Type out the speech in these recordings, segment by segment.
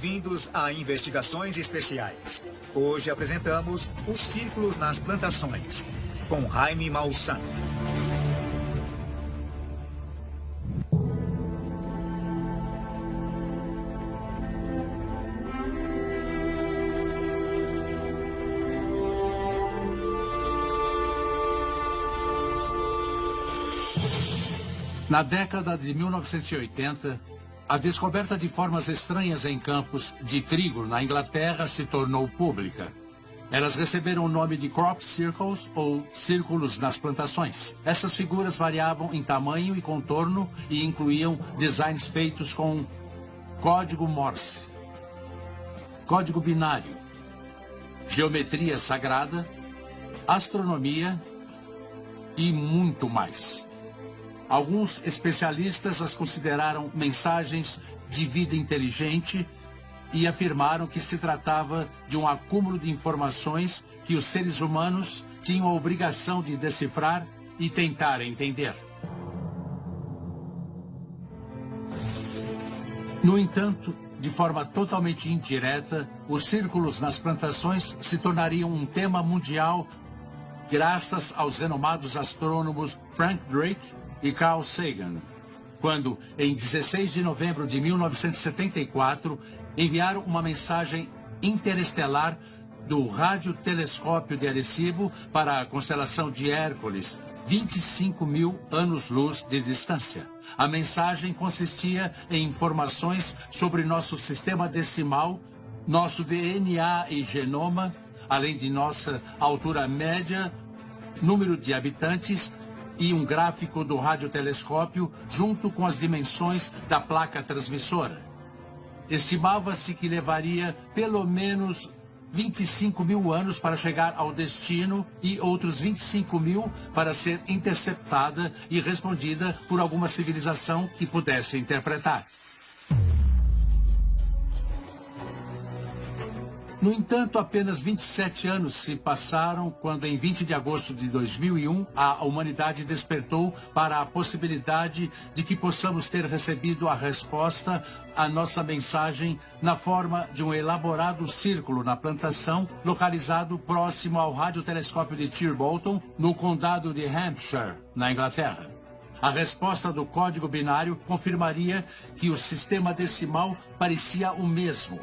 Bem-vindos a Investigações Especiais. Hoje apresentamos os círculos nas plantações, com Jaime Maussan. Na década de 1980, a descoberta de formas estranhas em campos de trigo na Inglaterra se tornou pública. Elas receberam o nome de crop circles, ou círculos nas plantações. Essas figuras variavam em tamanho e contorno e incluíam designs feitos com código Morse, código binário, geometria sagrada, astronomia e muito mais. Alguns especialistas as consideraram mensagens de vida inteligente e afirmaram que se tratava de um acúmulo de informações que os seres humanos tinham a obrigação de decifrar e tentar entender. No entanto, de forma totalmente indireta, os círculos nas plantações se tornariam um tema mundial graças aos renomados astrônomos Frank Drake e Carl Sagan, quando, em 16 de novembro de 1974, enviaram uma mensagem interestelar do radiotelescópio de Arecibo para a constelação de Hércules, 25 mil anos-luz de distância. A mensagem consistia em informações sobre nosso sistema decimal, nosso DNA e genoma, além de nossa altura média, número de habitantes e um gráfico do radiotelescópio junto com as dimensões da placa transmissora. Estimava-se que levaria pelo menos 25 mil anos para chegar ao destino e outros 25 mil para ser interceptada e respondida por alguma civilização que pudesse interpretar. No entanto, apenas 27 anos se passaram quando, em 20 de agosto de 2001, a humanidade despertou para a possibilidade de que possamos ter recebido a resposta à nossa mensagem na forma de um elaborado círculo na plantação localizado próximo ao radiotelescópio de Chilbolton, no condado de Hampshire, na Inglaterra. A resposta do código binário confirmaria que o sistema decimal parecia o mesmo,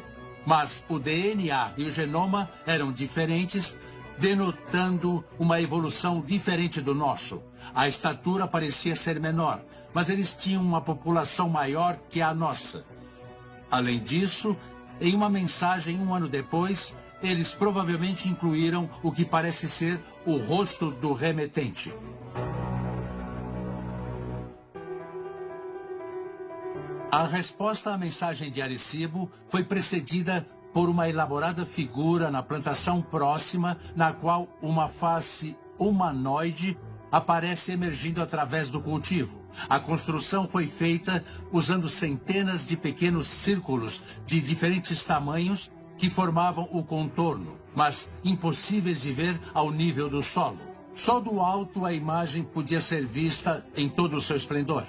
mas o DNA e o genoma eram diferentes, denotando uma evolução diferente do nosso. A estatura parecia ser menor, mas eles tinham uma população maior que a nossa. Além disso, em uma mensagem um ano depois, eles provavelmente incluíram o que parece ser o rosto do remetente. A resposta à mensagem de Arecibo foi precedida por uma elaborada figura na plantação próxima, na qual uma face humanoide aparece emergindo através do cultivo. A construção foi feita usando centenas de pequenos círculos de diferentes tamanhos que formavam o contorno, mas impossíveis de ver ao nível do solo. Só do alto a imagem podia ser vista em todo o seu esplendor.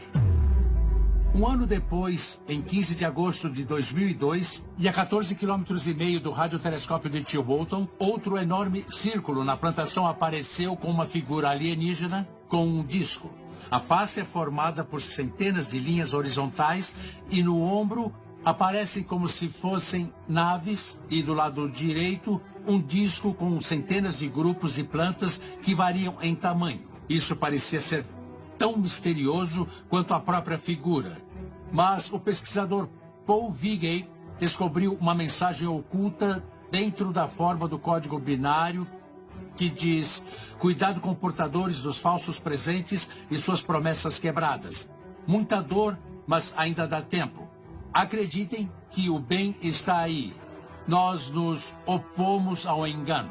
Um ano depois, em 15 de agosto de 2002, e a 14,5 km do radiotelescópio de Chilbolton, outro enorme círculo na plantação apareceu com uma figura alienígena com um disco. A face é formada por centenas de linhas horizontais e no ombro aparecem como se fossem naves e do lado direito um disco com centenas de grupos de plantas que variam em tamanho. Isso parecia ser tão misterioso quanto a própria figura. Mas o pesquisador Paul Vigay descobriu uma mensagem oculta dentro da forma do código binário que diz: cuidado com portadores dos falsos presentes e suas promessas quebradas. Muita dor, mas ainda dá tempo. Acreditem que o bem está aí. Nós nos opomos ao engano.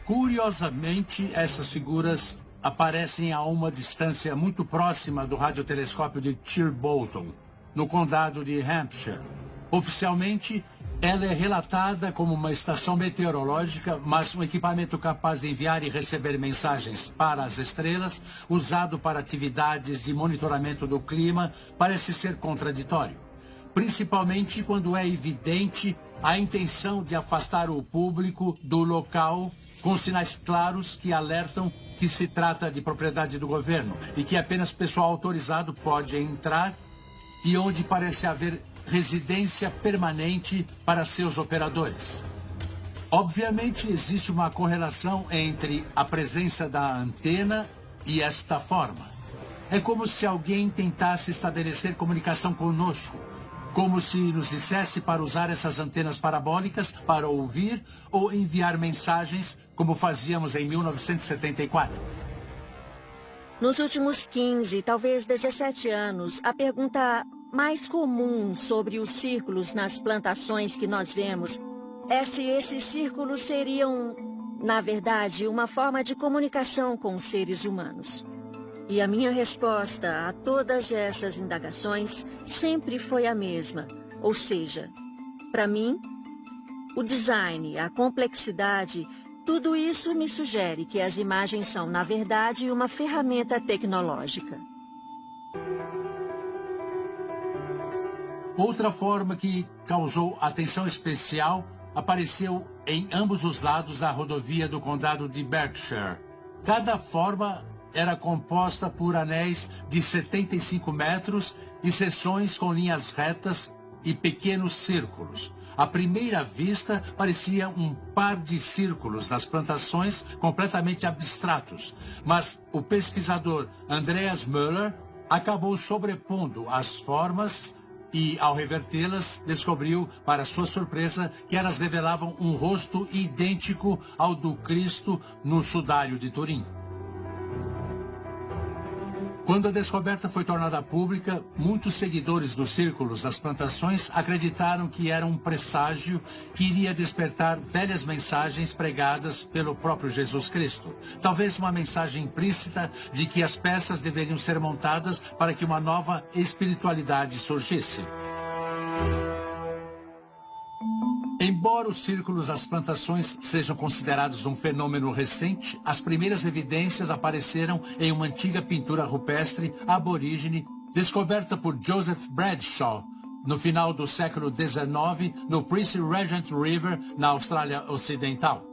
Curiosamente, essas figuras aparecem a uma distância muito próxima do radiotelescópio de Chilbolton, no condado de Hampshire. Oficialmente, ela é relatada como uma estação meteorológica, mas um equipamento capaz de enviar e receber mensagens para as estrelas, usado para atividades de monitoramento do clima, parece ser contraditório. principalmente quando é evidente a intenção de afastar o público do local com sinais claros que alertam que se trata de propriedade do governo e que apenas pessoal autorizado pode entrar e onde parece haver residência permanente para seus operadores. Obviamente, existe uma correlação entre a presença da antena e esta forma. É como se alguém tentasse estabelecer comunicação conosco, como se nos dissesse para usar essas antenas parabólicas para ouvir ou enviar mensagens, como fazíamos em 1974. Nos últimos 15, talvez 17 anos, a pergunta mais comum sobre os círculos nas plantações que nós vemos é se esses círculos seriam, na verdade, uma forma de comunicação com os seres humanos. E a minha resposta a todas essas indagações sempre foi a mesma. Ou seja, para mim, o design, a complexidade, tudo isso me sugere que as imagens são, na verdade, uma ferramenta tecnológica. Outra forma que causou atenção especial apareceu em ambos os lados da rodovia do condado de Berkshire. Cada forma era composta por anéis de 75 metros e seções com linhas retas e pequenos círculos. À primeira vista, parecia um par de círculos nas plantações completamente abstratos, mas o pesquisador Andreas Müller acabou sobrepondo as formas e, ao revertê-las, descobriu, para sua surpresa, que elas revelavam um rosto idêntico ao do Cristo no sudário de Turim. Quando a descoberta foi tornada pública, muitos seguidores dos círculos das plantações acreditaram que era um presságio que iria despertar velhas mensagens pregadas pelo próprio Jesus Cristo. Talvez uma mensagem implícita de que as peças deveriam ser montadas para que uma nova espiritualidade surgisse. Embora os círculos das plantações sejam considerados um fenômeno recente, as primeiras evidências apareceram em uma antiga pintura rupestre aborígene descoberta por Joseph Bradshaw no final do século XIX no Prince Regent River, na Austrália Ocidental.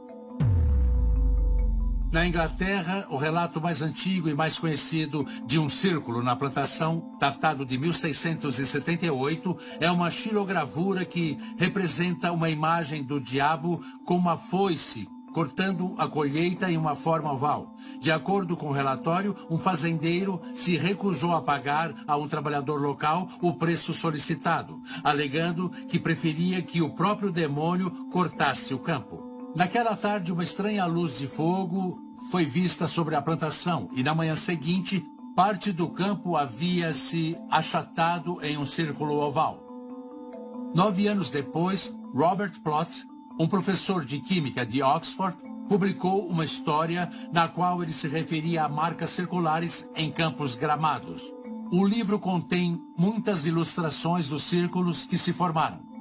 Na Inglaterra, o relato mais antigo e mais conhecido de um círculo na plantação, datado de 1678, é uma xilogravura que representa uma imagem do diabo com uma foice, cortando a colheita em uma forma oval. De acordo com o relatório, um fazendeiro se recusou a pagar a um trabalhador local o preço solicitado, alegando que preferia que o próprio demônio cortasse o campo. Naquela tarde, uma estranha luz de fogo foi vista sobre a plantação e, na manhã seguinte, parte do campo havia se achatado em um círculo oval. 9 anos depois, Robert Plot, um professor de química de Oxford, publicou uma história na qual ele se referia a marcas circulares em campos gramados. O livro contém muitas ilustrações dos círculos que se formaram.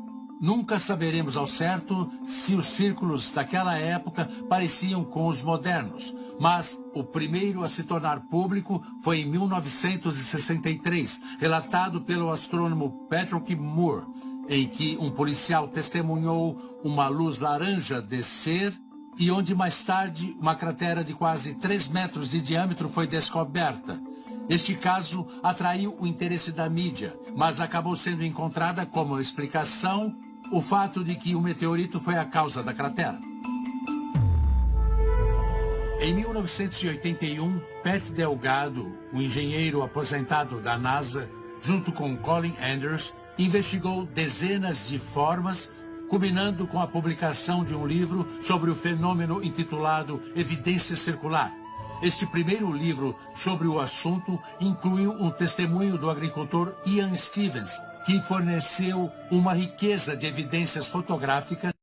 Nunca saberemos ao certo se os círculos daquela época pareciam com os modernos, mas o primeiro a se tornar público foi em 1963, relatado pelo astrônomo Patrick Moore, em que um policial testemunhou uma luz laranja descer e onde mais tarde uma cratera de quase 3 metros de diâmetro foi descoberta. Este caso atraiu o interesse da mídia, mas acabou sendo encontrada como explicação o fato de que o meteorito foi a causa da cratera. Em 1981, Pat Delgado, um engenheiro aposentado da NASA, junto com Colin Anders, investigou dezenas de formas, culminando com a publicação de um livro sobre o fenômeno intitulado Evidência Circular. Este primeiro livro sobre o assunto incluiu um testemunho do agricultor Ian Stevens, que forneceu uma riqueza de evidências fotográficas